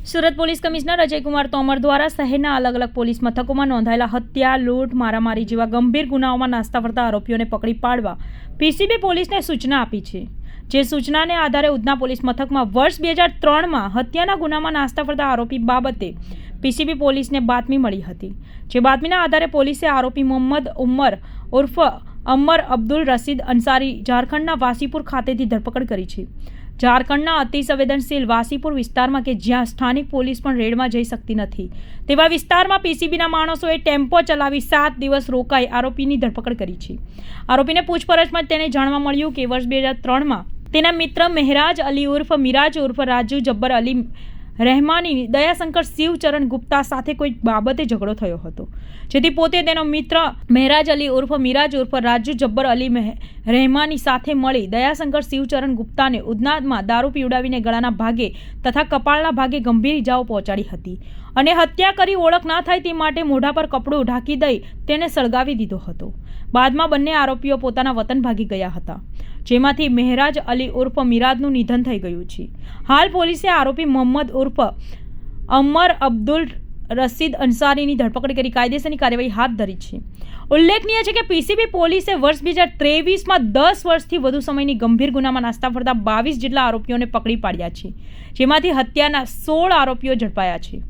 Surat police commissioner Ajaykumar Tomar દ્વારા શહેરના અલગ અલગ પોલીસ મથકોમાં નોંધાયેલા હત્યા, લૂંટ, મારામારી જેવા ગંભીર ગુનાઓમાં નાસ્તા ફરતા આરોપીઓને પકડી પાડવા પીસીબી પોલીસને સૂચના આપી છે। જે સૂચનાને આધારે ઉધના પોલીસ મથકમાં વર્ષ 2003માં હત્યાના ગુનામાં નાસ્તા ફરતા આરોપી બાબતે પીસીબી પોલીસને બાતમી મળી હતી। જે બાતમીના આધારે પોલીસે આરોપી મોહમ્મદ ઉમર ઉર્ફ અમર અબ્દુલ રસીદ અંસારી ઝારખંડના વાસીપુર ખાતેથી ધરપકડ કરી છે। ઝારખંડના અતિ સંવેદનશીલ વાસીપુર વિસ્તારમાં કે જ્યાં સ્થાનિક પોલીસ પણ રેડમાં જઈ શકતી નથી તેવા વિસ્તારમાં પીસીબીના માણસોએ ટેમ્પો ચલાવી 7 દિવસ રોકાઈ આરોપીની ધરપકડ કરી છે। આરોપીને પૂછપરછમાં તેને જાણવા મળ્યું કે વર્ષ 2003માં તેના મિત્ર મહેરાજ અલી ઉર્ફ મિરાજ ઉર્ફ રાજુ જબ્બર અલી રહેમાની દયાશંકર શિવચરણ ગુપ્તા સાથે કોઈ બાબતે ઝઘડો થયો હતો, જેથી પોતે તેનો મિત્ર મહેરાજ અલી ઉર્ફ મિરાજ ઉર્ફ રાજુ જબ્બર અલી રહેમાની સાથે મળી દયાશંકર શિવચરણ ગુપ્તાને ઉધનામાં દારૂ પીવડાવીને ગળાના ભાગે તથા કપાળના ભાગે ગંભીર ઇજાઓ પહોંચાડી હતી અને હત્યા કરી ઓળખ ના થાય તે માટે મોઢા પર કપડું ઢાંકી દઈ તેને સળગાવી દીધો હતો। બાદમાં બંને આરોપીઓ પોતાના વતન ભાગી ગયા હતા, જેમાંથી મહેરાજ અલી ઉર્ફ મિરાજનું નિધન થઈ ગયું છે। હાલ પોલીસે આરોપી મોહમ્મદ ઉર્ફ અમર અબ્દુલ રસીદ અંસારીની ધરપકડ કરી કાયદેસરની કાર્યવાહી હાથ ધરી છે। ઉલ્લેખનીય છે કે પીસીબી પોલીસે વર્ષ 2023માં 10 વર્ષથી વધુ સમયની ગંભીર ગુનામાં નાસ્તા ફરતા 22 જેટલા આરોપીઓને પકડી પાડ્યા છે, જેમાંથી હત્યાના 16 આરોપીઓ ઝડપાયા છે।